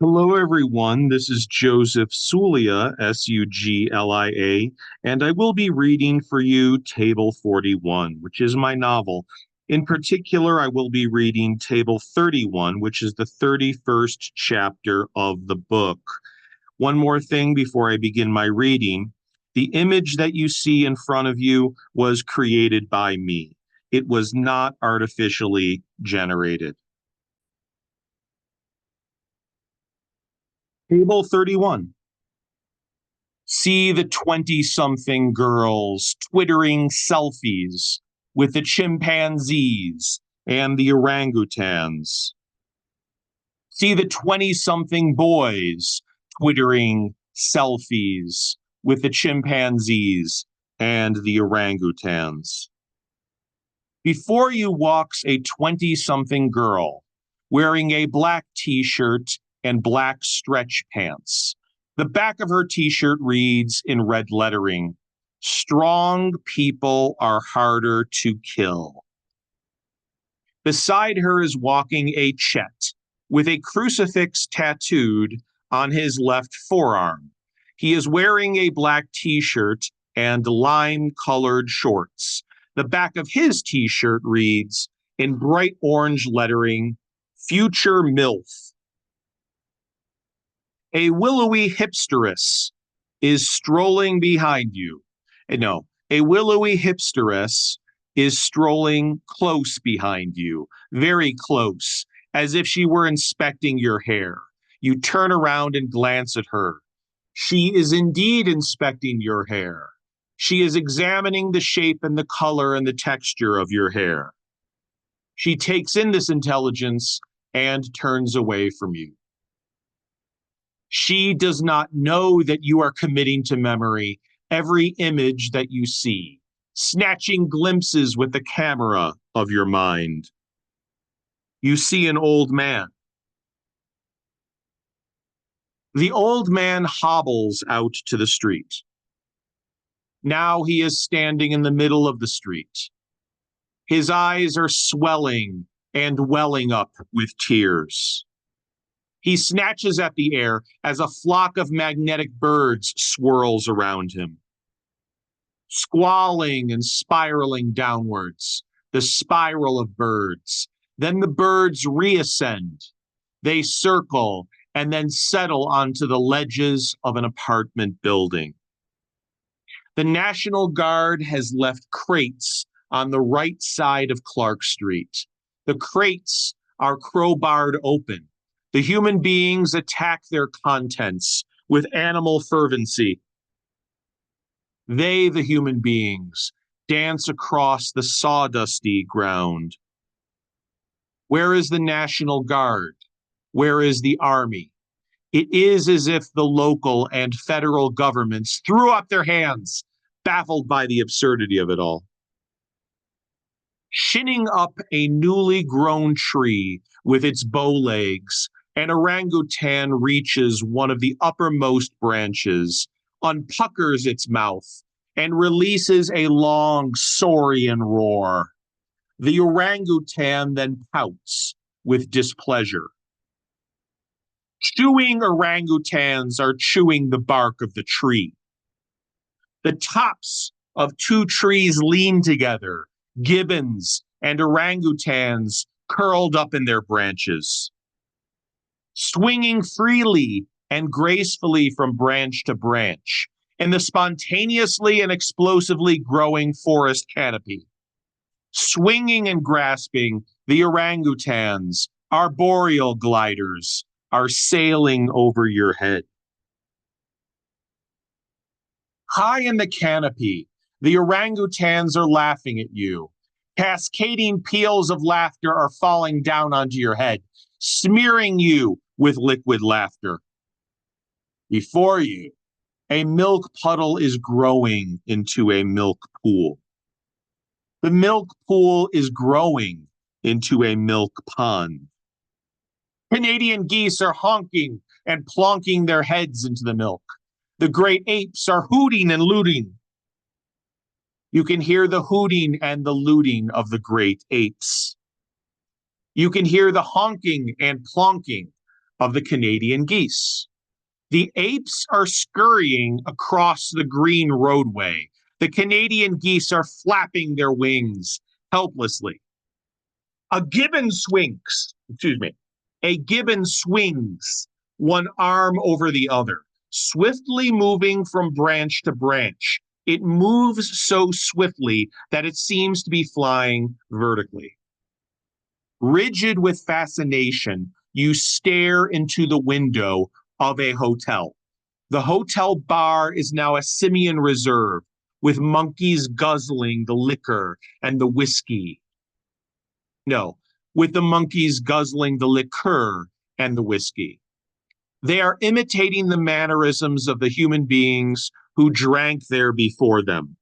Hello, everyone. This is Joseph Suglia, Suglia, and I will be reading for you Table 41, which is my novel. In particular, I will be reading Table 31, which is the 31st chapter of the book. One more thing before I begin my reading. The image that you see in front of you was created by me. It was not artificially generated. Table 31. See the 20-something girls twittering selfies with the chimpanzees and the orangutans. See the 20-something boys twittering selfies with the chimpanzees and the orangutans. Before you walks a 20-something girl wearing a black t-shirt and black stretch pants. The back of her t-shirt reads in red lettering, "Strong people are harder to kill." Beside her is walking a Chet with a crucifix tattooed on his left forearm. He is wearing a black t-shirt and lime-colored shorts. The back of his t-shirt reads in bright orange lettering, "Future MILF." A willowy hipsteress is strolling behind you. No, a willowy hipsteress is strolling close behind you, very close, as if she were inspecting your hair. You turn around and glance at her. She is indeed inspecting your hair. She is examining the shape and the color and the texture of your hair. She takes in this intelligence and turns away from you. She does not know that you are committing to memory every image that you see, snatching glimpses with the camera of your mind. You see an old man. The old man hobbles out to the street. Now he is standing in the middle of the street. His eyes are swelling and welling up with tears. He snatches at the air as a flock of magnetic birds swirls around him. Squalling and spiraling downwards, the spiral of birds. Then the birds reascend. They circle and then settle onto the ledges of an apartment building. The National Guard has left crates on the right side of Clark Street. The crates are crowbarred open. The human beings attack their contents with animal fervency. They, the human beings, dance across the sawdusty ground. Where is the National Guard? Where is the Army? It is as if the local and federal governments threw up their hands, baffled by the absurdity of it all. Shinning up a newly grown tree with its bow legs, an orangutan reaches one of the uppermost branches, unpuckers its mouth, and releases a long saurian roar. The orangutan then pouts with displeasure. Chewing orangutans are chewing the bark of the tree. The tops of two trees lean together, gibbons and orangutans curled up in their branches. Swinging freely and gracefully from branch to branch in the spontaneously and explosively growing forest canopy. Swinging and grasping, the orangutans, arboreal gliders, are sailing over your head. High in the canopy, the orangutans are laughing at you. Cascading peals of laughter are falling down onto your head, smearing you with liquid laughter. Before you, a milk puddle is growing into a milk pool. The milk pool is growing into a milk pond. Canadian geese are honking and plonking their heads into the milk. The great apes are hooting and looting. You can hear the hooting and the looting of the great apes. You can hear the honking and plonking of the Canadian geese. The apes are scurrying across the green roadway. The Canadian geese are flapping their wings helplessly. A gibbon swings one arm over the other, swiftly moving from branch to branch. It moves so swiftly that it seems to be flying vertically. Rigid with fascination, you stare into the window of a hotel. The hotel bar is now a simian reserve, with monkeys guzzling the liquor and the whiskey. No, with the monkeys guzzling the liqueur and the whiskey. They are imitating the mannerisms of the human beings who drank there before them.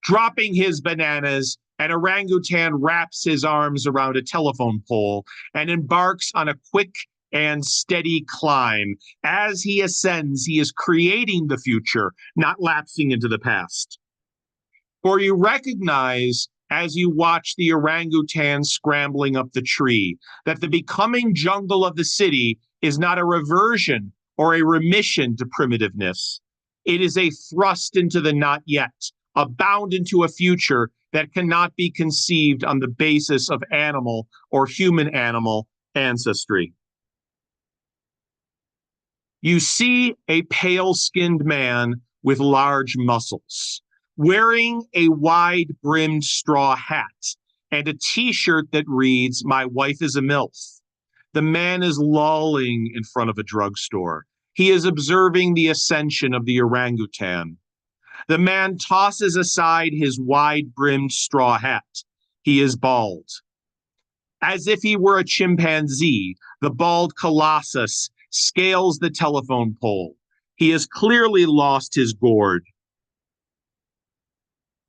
Dropping his bananas, an orangutan wraps his arms around a telephone pole and embarks on a quick and steady climb. As he ascends, he is creating the future, not lapsing into the past. For you recognize, as you watch the orangutan scrambling up the tree, that the becoming jungle of the city is not a reversion or a remission to primitiveness. It is a thrust into the not yet, a bound into a future that cannot be conceived on the basis of animal or human-animal ancestry. You see a pale-skinned man with large muscles, wearing a wide-brimmed straw hat and a t-shirt that reads, "My wife is a MILF." The man is lolling in front of a drugstore. He is observing the ascension of the orangutan. The man tosses aside his wide-brimmed straw hat. He is bald. As if he were a chimpanzee, the bald colossus scales the telephone pole. He has clearly lost his gourd.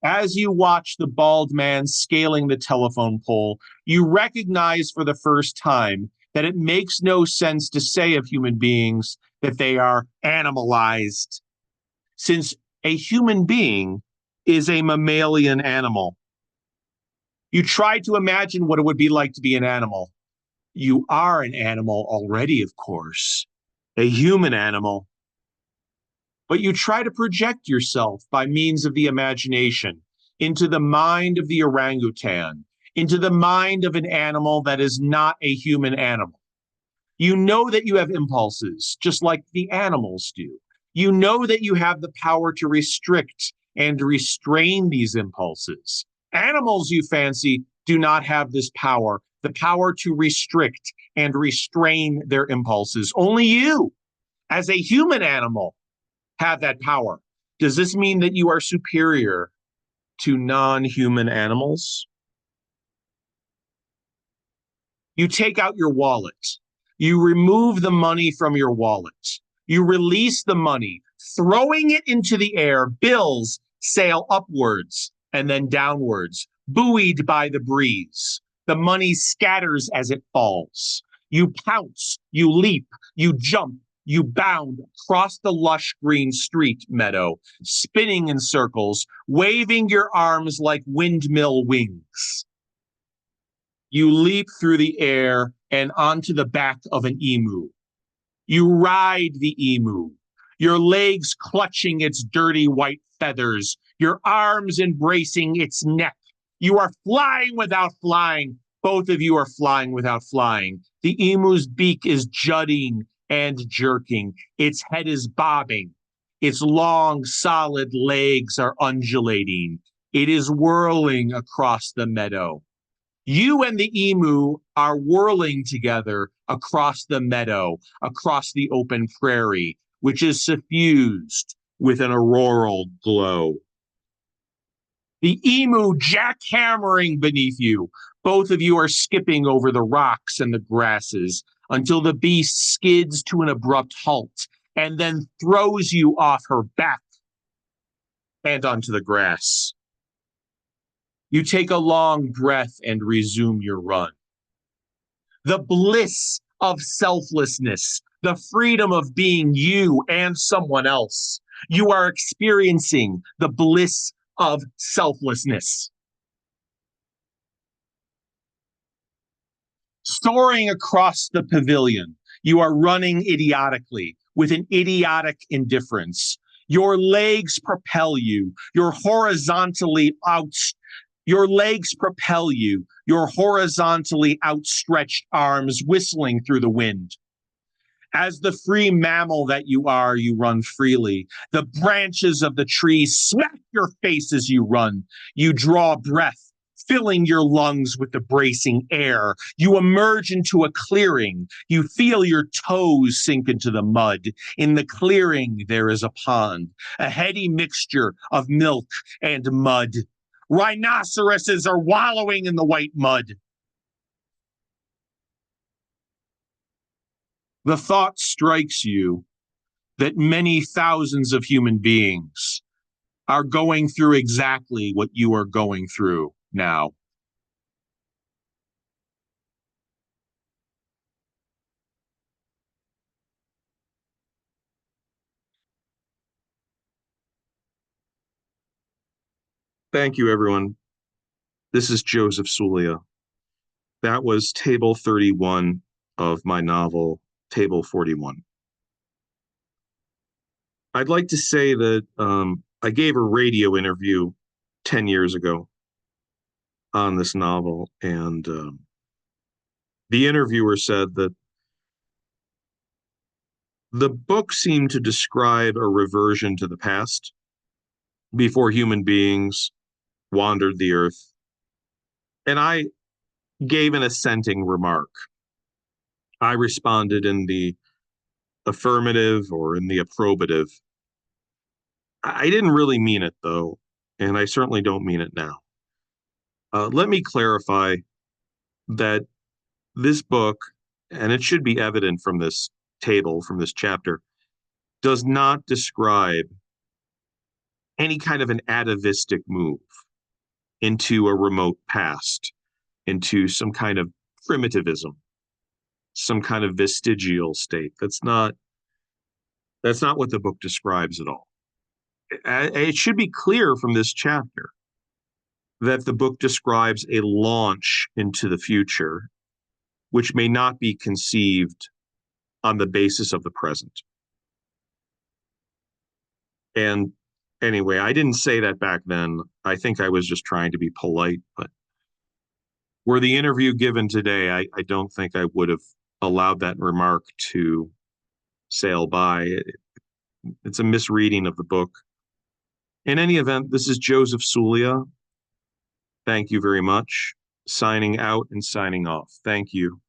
As you watch the bald man scaling the telephone pole, you recognize for the first time that it makes no sense to say of human beings that they are animalized, since a human being is a mammalian animal. You try to imagine what it would be like to be an animal. You are an animal already, of course, a human animal. But you try to project yourself by means of the imagination into the mind of the orangutan, into the mind of an animal that is not a human animal. You know that you have impulses, just like the animals do. You know that you have the power to restrict and restrain these impulses. Animals, you fancy, do not have this power, the power to restrict and restrain their impulses. Only you, as a human animal, have that power. Does this mean that you are superior to non-human animals? You take out your wallet. You remove the money from your wallet. You release the money, throwing it into the air. Bills sail upwards and then downwards, buoyed by the breeze. The money scatters as it falls. You pounce, you leap, you jump, you bound across the lush green street meadow, spinning in circles, waving your arms like windmill wings. You leap through the air and onto the back of an emu. You ride the emu, your legs clutching its dirty white feathers, your arms embracing its neck. You are flying without flying. Both of you are flying without flying. The emu's beak is jutting and jerking. Its head is bobbing. Its long, solid legs are undulating. It is whirling across the meadow. You and the emu are whirling together across the meadow, across the open prairie, which is suffused with an auroral glow. The emu jackhammering beneath you. Both of you are skipping over the rocks and the grasses until the beast skids to an abrupt halt and then throws you off her back and onto the grass. You take a long breath and resume your run. The bliss of selflessness, the freedom of being you and someone else. You are experiencing the bliss of selflessness. Soaring across the pavilion, you are running idiotically with an idiotic indifference. Your legs propel you. Your legs propel you, your horizontally outstretched arms whistling through the wind. As the free mammal that you are, you run freely. The branches of the trees smack your face as you run. You draw breath, filling your lungs with the bracing air. You emerge into a clearing. You feel your toes sink into the mud. In the clearing, there is a pond, a heady mixture of milk and mud. Rhinoceroses are wallowing in the white mud. The thought strikes you that many thousands of human beings are going through exactly what you are going through now. Thank you, everyone. This is Joseph Suglia. That was Table 31 of my novel, Table 41. I'd like to say that I gave a radio interview 10 years ago on this novel, and the interviewer said that the book seemed to describe a reversion to the past before human beings wandered the earth. And I gave an assenting remark. I responded in the affirmative or in the approbative. I didn't really mean it, though, and I certainly don't mean it now. Let me clarify that this book, and it should be evident from this table, from this chapter, does not describe any kind of an atavistic move into a remote past, into some kind of primitivism, some kind of vestigial state. That's not what the book describes at all. It should be clear from this chapter that the book describes a launch into the future, which may not be conceived on the basis of the present. And anyway, I didn't say that back then. I think I was just trying to be polite, but were the interview given today, I don't think I would have allowed that remark to sail by. It's a misreading of the book. In any event, this is Joseph Suglia. Thank you very much. Signing out and signing off. Thank you.